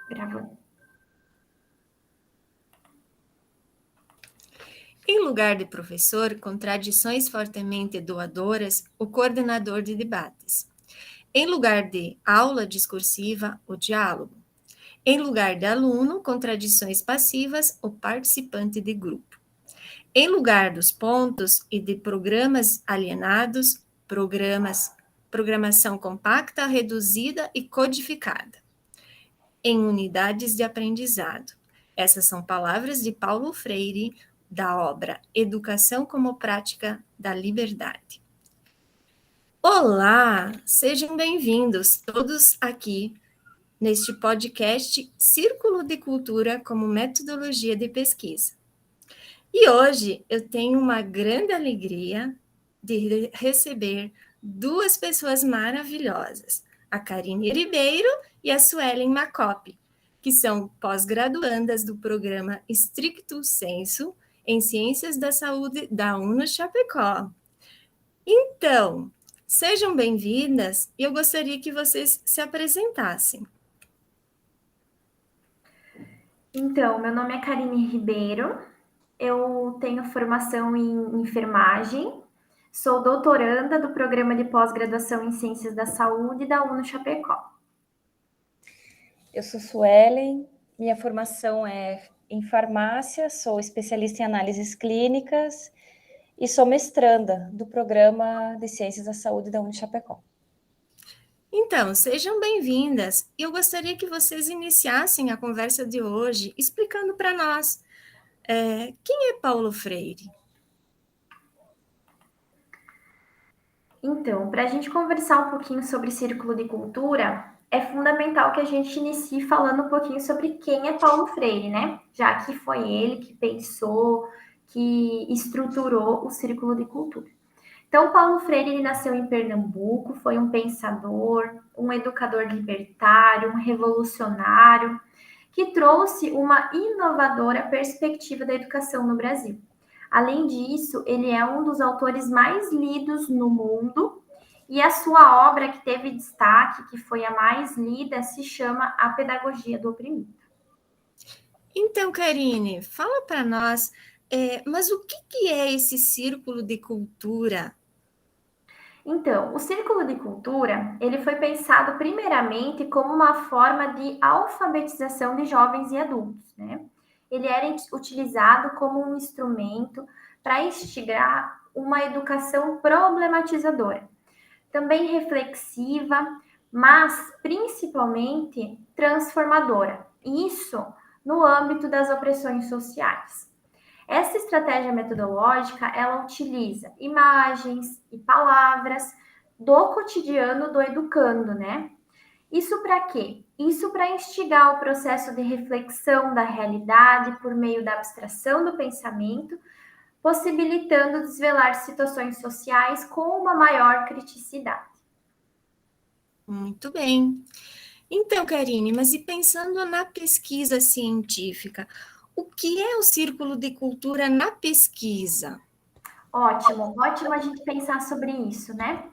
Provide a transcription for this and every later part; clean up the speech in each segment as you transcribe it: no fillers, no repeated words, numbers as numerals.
Gravando. Em lugar de professor, com tradições fortemente doadoras, o coordenador de debates. Em lugar de aula discursiva, o diálogo. Em lugar de aluno, com tradições passivas, o participante de grupo. Em lugar dos pontos e de programas alienados, programação compacta, reduzida e codificada. Em unidades de aprendizado. Essas são palavras de Paulo Freire, da obra Educação como Prática da Liberdade. Olá, sejam bem-vindos todos aqui neste podcast Círculo de Cultura como Metodologia de Pesquisa. E hoje eu tenho uma grande alegria de receber duas pessoas maravilhosas, a Karine Ribeiro e a Suelen Macopi, que são pós-graduandas do programa Stricto Sensu em Ciências da Saúde da UNO Chapecó. Então, sejam bem-vindas e eu gostaria que vocês se apresentassem. Então, meu nome é Karine Ribeiro, eu tenho formação em enfermagem, sou doutoranda do programa de pós-graduação em Ciências da Saúde da UNO Chapecó. Eu sou Suelen, minha formação é em farmácia, sou especialista em análises clínicas e sou mestranda do programa de Ciências da Saúde da Unichapecó. Então, sejam bem-vindas. Eu gostaria que vocês iniciassem a conversa de hoje explicando para nós quem é Paulo Freire. Então, para a gente conversar um pouquinho sobre círculo de cultura, é fundamental que a gente inicie falando um pouquinho sobre quem é Paulo Freire, né? Já que foi ele que pensou, que estruturou o círculo de cultura. Então, Paulo Freire ele nasceu em Pernambuco, foi um pensador, um educador libertário, um revolucionário, que trouxe uma inovadora perspectiva da educação no Brasil. Além disso, ele é um dos autores mais lidos no mundo e a sua obra que teve destaque, que foi a mais lida, se chama A Pedagogia do Oprimido. Então, Karine, fala para nós, mas o que é esse círculo de cultura? Então, o círculo de cultura, ele foi pensado primeiramente como uma forma de alfabetização de jovens e adultos, né? Ele era utilizado como um instrumento para instigar uma educação problematizadora, também reflexiva, mas principalmente transformadora. Isso no âmbito das opressões sociais. Essa estratégia metodológica, ela utiliza imagens e palavras do cotidiano do educando, né? Isso para quê? Isso para instigar o processo de reflexão da realidade por meio da abstração do pensamento, possibilitando desvelar situações sociais com uma maior criticidade. Muito bem. Então, Karine, mas e pensando na pesquisa científica, o que é o círculo de cultura na pesquisa? Ótimo, ótimo a gente pensar sobre isso, né?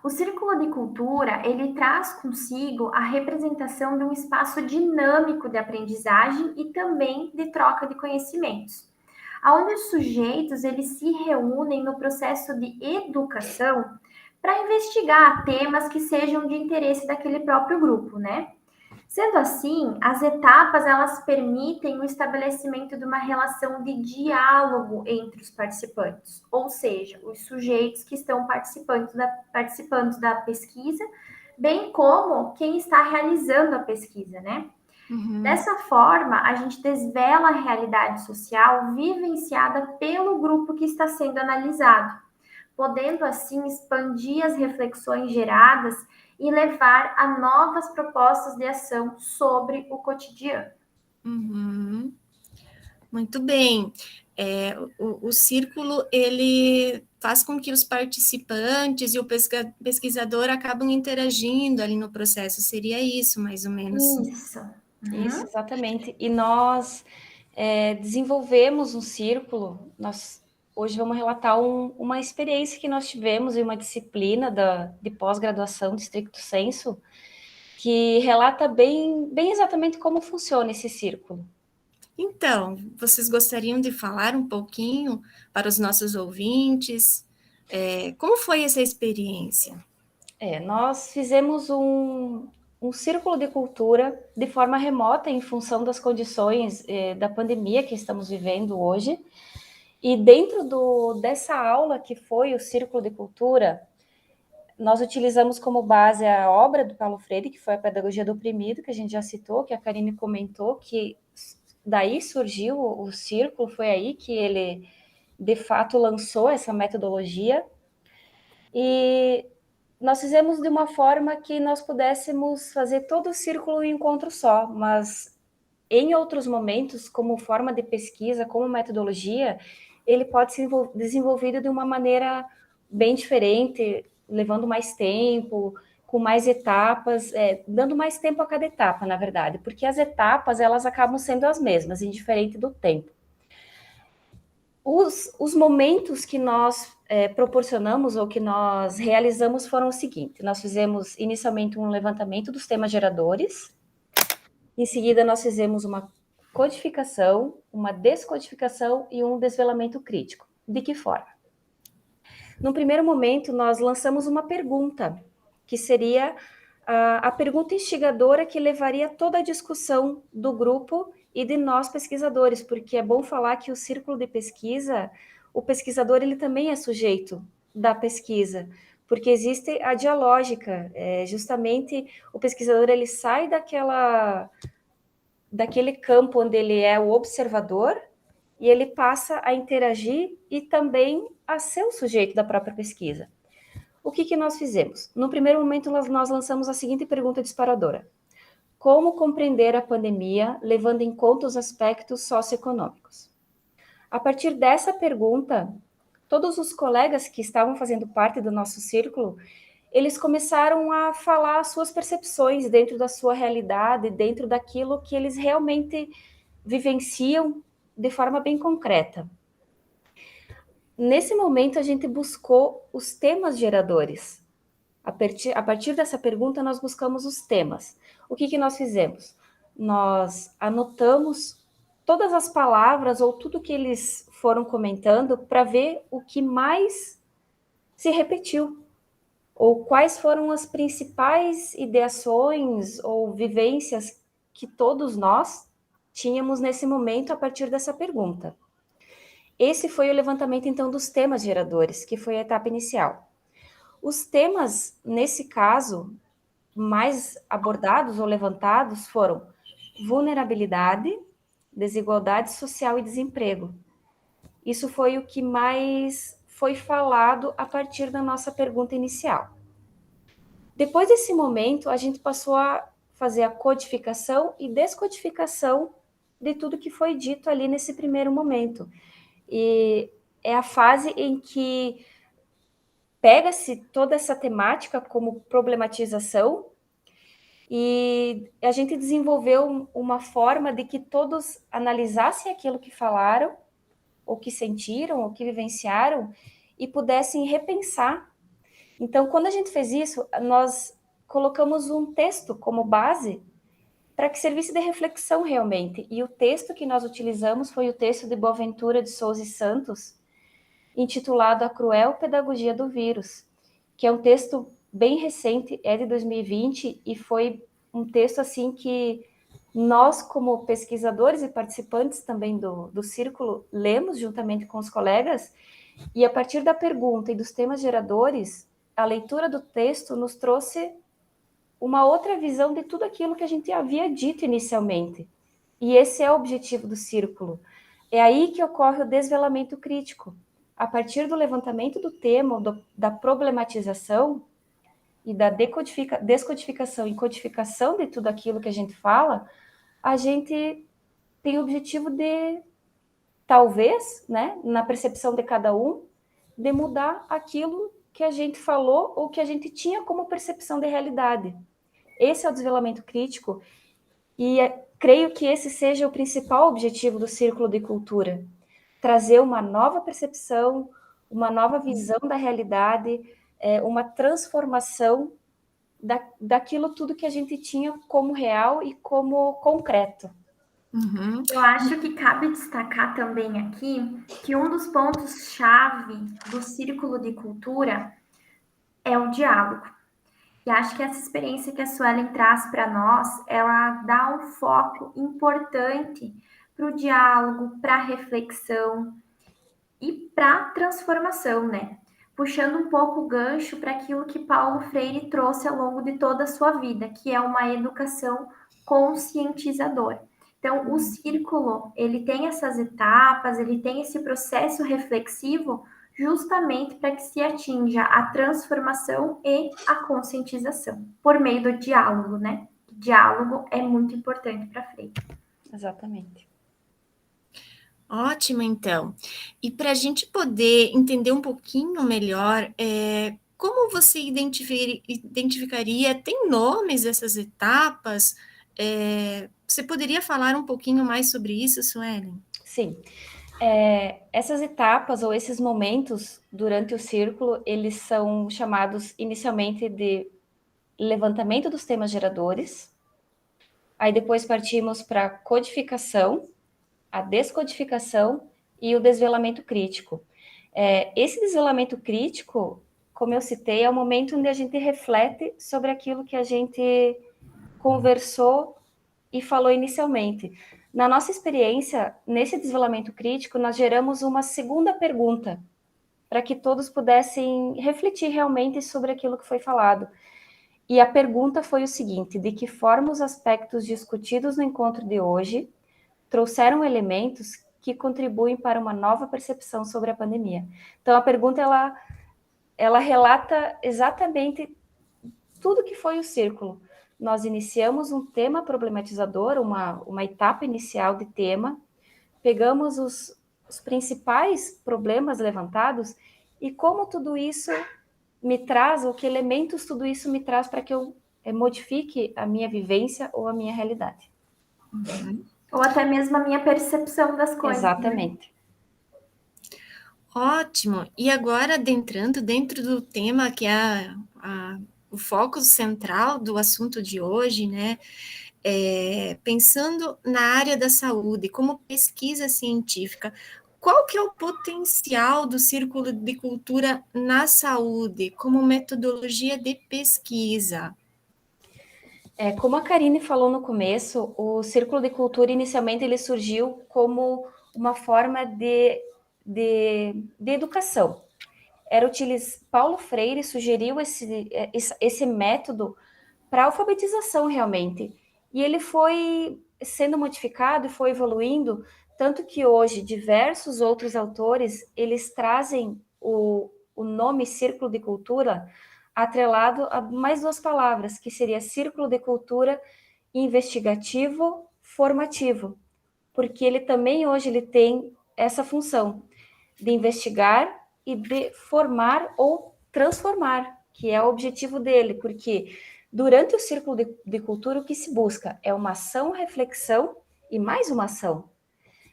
O círculo de cultura, ele traz consigo a representação de um espaço dinâmico de aprendizagem e também de troca de conhecimentos, onde os sujeitos eles se reúnem no processo de educação para investigar temas que sejam de interesse daquele próprio grupo, né? Sendo assim, as etapas elas permitem o estabelecimento de uma relação de diálogo entre os participantes, ou seja, os sujeitos que estão participando da pesquisa, bem como quem está realizando a pesquisa, né? Dessa forma, a gente desvela a realidade social vivenciada pelo grupo que está sendo analisado, podendo assim expandir as reflexões geradas e levar a novas propostas de ação sobre o cotidiano. Uhum. Muito bem. O círculo, ele faz com que os participantes e o pesquisador acabam interagindo ali no processo. Seria isso, mais ou menos? Isso. Isso, exatamente. E nós desenvolvemos um círculo, nós hoje vamos relatar uma experiência que nós tivemos em uma disciplina de pós-graduação de Stricto Sensu, que relata bem exatamente como funciona esse círculo. Então, vocês gostariam de falar um pouquinho para os nossos ouvintes? Como foi essa experiência? Nós fizemos um círculo de cultura de forma remota em função das condições da pandemia que estamos vivendo hoje. E dentro dessa aula que foi o círculo de cultura, nós utilizamos como base a obra do Paulo Freire, que foi a Pedagogia do Oprimido, que a gente já citou, que a Karine comentou, que daí surgiu o círculo, foi aí que ele, de fato, lançou essa metodologia. E nós fizemos de uma forma que nós pudéssemos fazer todo o círculo em um encontro só, mas em outros momentos, como forma de pesquisa, como metodologia, ele pode ser desenvolvido de uma maneira bem diferente, levando mais tempo, com mais etapas, dando mais tempo a cada etapa, na verdade, porque as etapas, elas acabam sendo as mesmas, indiferente do tempo. Os momentos que nós proporcionamos ou que nós realizamos foram o seguinte: nós fizemos inicialmente um levantamento dos temas geradores, em seguida nós fizemos uma codificação, uma descodificação e um desvelamento crítico. De que forma? No primeiro momento, nós lançamos uma pergunta, que seria a pergunta instigadora que levaria toda a discussão do grupo e de nós pesquisadores, porque é bom falar que o círculo de pesquisa, o pesquisador ele também é sujeito da pesquisa, porque existe a dialógica, justamente o pesquisador ele sai daquele campo onde ele é o observador e ele passa a interagir e também a ser o sujeito da própria pesquisa. O que nós fizemos? No primeiro momento, nós lançamos a seguinte pergunta disparadora: como compreender a pandemia levando em conta os aspectos socioeconômicos? A partir dessa pergunta, todos os colegas que estavam fazendo parte do nosso círculo, eles começaram a falar as suas percepções dentro da sua realidade, dentro daquilo que eles realmente vivenciam de forma bem concreta. Nesse momento, a gente buscou os temas geradores. A partir dessa pergunta, nós buscamos os temas. O que nós fizemos? Nós anotamos todas as palavras ou tudo que eles foram comentando para ver o que mais se repetiu, ou quais foram as principais ideações ou vivências que todos nós tínhamos nesse momento a partir dessa pergunta. Esse foi o levantamento, então, dos temas geradores, que foi a etapa inicial. Os temas, nesse caso, mais abordados ou levantados foram vulnerabilidade, desigualdade social e desemprego. Isso foi o que mais foi falado a partir da nossa pergunta inicial. Depois desse momento, a gente passou a fazer a codificação e descodificação de tudo que foi dito ali nesse primeiro momento. E é a fase em que pega-se toda essa temática como problematização e a gente desenvolveu uma forma de que todos analisassem aquilo que falaram, ou que sentiram, ou que vivenciaram, e pudessem repensar. Então, quando a gente fez isso, nós colocamos um texto como base para que servisse de reflexão realmente. E o texto que nós utilizamos foi o texto de Boaventura de Souza e Santos, intitulado A Cruel Pedagogia do Vírus, que é um texto bem recente, é de 2020, e foi um texto assim que nós, como pesquisadores e participantes também do círculo, lemos juntamente com os colegas, e a partir da pergunta e dos temas geradores, a leitura do texto nos trouxe uma outra visão de tudo aquilo que a gente havia dito inicialmente. E esse é o objetivo do círculo. É aí que ocorre o desvelamento crítico. A partir do levantamento do tema, da problematização e da descodificação e codificação de tudo aquilo que a gente fala, a gente tem o objetivo de, talvez, né, na percepção de cada um, de mudar aquilo que a gente falou ou que a gente tinha como percepção de realidade. Esse é o desvelamento crítico e creio que esse seja o principal objetivo do Círculo de Cultura, trazer uma nova percepção, uma nova visão da realidade, uma transformação daquilo tudo que a gente tinha como real e como concreto. Uhum. Eu acho que cabe destacar também aqui que um dos pontos-chave do círculo de cultura é o diálogo. E acho que essa experiência que a Suelen traz para nós, ela dá um foco importante para o diálogo, para a reflexão e para a transformação, né? Puxando um pouco o gancho para aquilo que Paulo Freire trouxe ao longo de toda a sua vida, que é uma educação conscientizadora. Então, o círculo, ele tem essas etapas, ele tem esse processo reflexivo justamente para que se atinja a transformação e a conscientização, por meio do diálogo, né? O diálogo é muito importante para Freire. Exatamente. Ótimo, então. E para a gente poder entender um pouquinho melhor, como você identificaria, tem nomes essas etapas? Você poderia falar um pouquinho mais sobre isso, Suelen? Sim. Essas etapas ou esses momentos durante o círculo, eles são chamados inicialmente de levantamento dos temas geradores, aí depois partimos para a codificação, a descodificação e o desvelamento crítico. Esse desvelamento crítico, como eu citei, é o momento onde a gente reflete sobre aquilo que a gente conversou e falou inicialmente. Na nossa experiência, nesse desvelamento crítico, nós geramos uma segunda pergunta para que todos pudessem refletir realmente sobre aquilo que foi falado. E a pergunta foi o seguinte: de que forma os aspectos discutidos no encontro de hoje trouxeram elementos que contribuem para uma nova percepção sobre a pandemia? Então, a pergunta, ela relata exatamente tudo que foi o círculo. Nós iniciamos um tema problematizador, uma etapa inicial de tema, pegamos os principais problemas levantados e como tudo isso me traz, ou que elementos tudo isso me traz para que eu modifique a minha vivência ou a minha realidade. Uhum. Ou até mesmo a minha percepção das coisas. Exatamente. Né? Ótimo. E agora, adentrando dentro do tema que é o foco central do assunto de hoje, né? Pensando na área da saúde, como pesquisa científica, qual que é o potencial do Círculo de Cultura na saúde, como metodologia de pesquisa? Como a Karine falou no começo, o Círculo de Cultura inicialmente ele surgiu como uma forma de educação. Paulo Freire sugeriu esse método para alfabetização realmente. E ele foi sendo modificado e foi evoluindo, tanto que hoje diversos outros autores, eles trazem o nome Círculo de Cultura atrelado a mais duas palavras, que seria Círculo de Cultura investigativo formativo, porque ele também hoje ele tem essa função de investigar e de formar ou transformar, que é o objetivo dele, porque durante o círculo de cultura o que se busca é uma ação, reflexão e mais uma ação.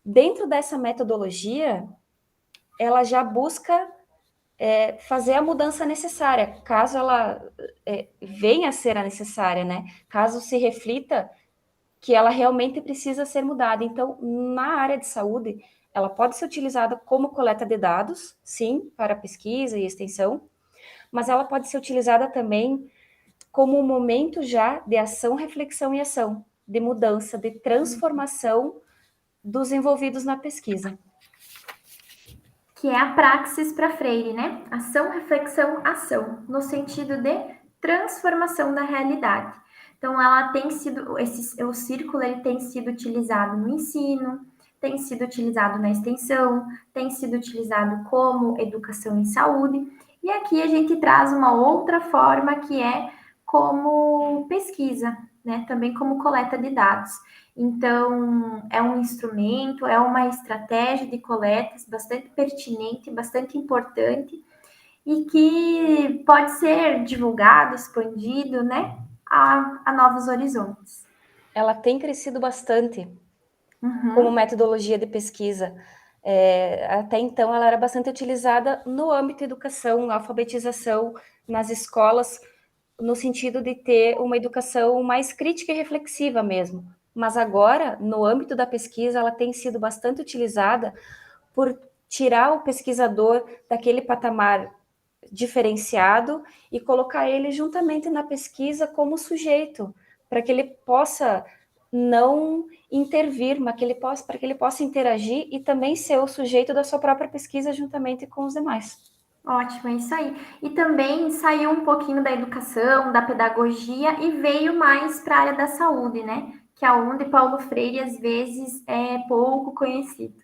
Dentro dessa metodologia, ela já busca fazer a mudança necessária, caso ela venha a ser a necessária, né? Caso se reflita que ela realmente precisa ser mudada. Então, na área de saúde, ela pode ser utilizada como coleta de dados, sim, para pesquisa e extensão, mas ela pode ser utilizada também como um momento já de ação, reflexão e ação, de mudança, de transformação dos envolvidos na pesquisa. Que é a praxis para Freire, né? Ação, reflexão, ação, no sentido de transformação da realidade. Então, ela tem sido, o círculo ele tem sido utilizado no ensino, tem sido utilizado na extensão, tem sido utilizado como educação em saúde, e aqui a gente traz uma outra forma que é como pesquisa, né? Também como coleta de dados. Então, é um instrumento, é uma estratégia de coletas bastante pertinente, bastante importante e que pode ser divulgado, expandido, né, a novos horizontes. Ela tem crescido bastante como Uhum. metodologia de pesquisa. Até então, ela era bastante utilizada no âmbito da educação, alfabetização, nas escolas, no sentido de ter uma educação mais crítica e reflexiva mesmo. Mas agora, no âmbito da pesquisa, ela tem sido bastante utilizada por tirar o pesquisador daquele patamar diferenciado e colocar ele juntamente na pesquisa como sujeito, para que ele possa não intervir, mas para que ele possa interagir e também ser o sujeito da sua própria pesquisa juntamente com os demais. Ótimo, é isso aí. E também saiu um pouquinho da educação, da pedagogia e veio mais para a área da saúde, né? Que é onde Paulo Freire às vezes é pouco conhecido.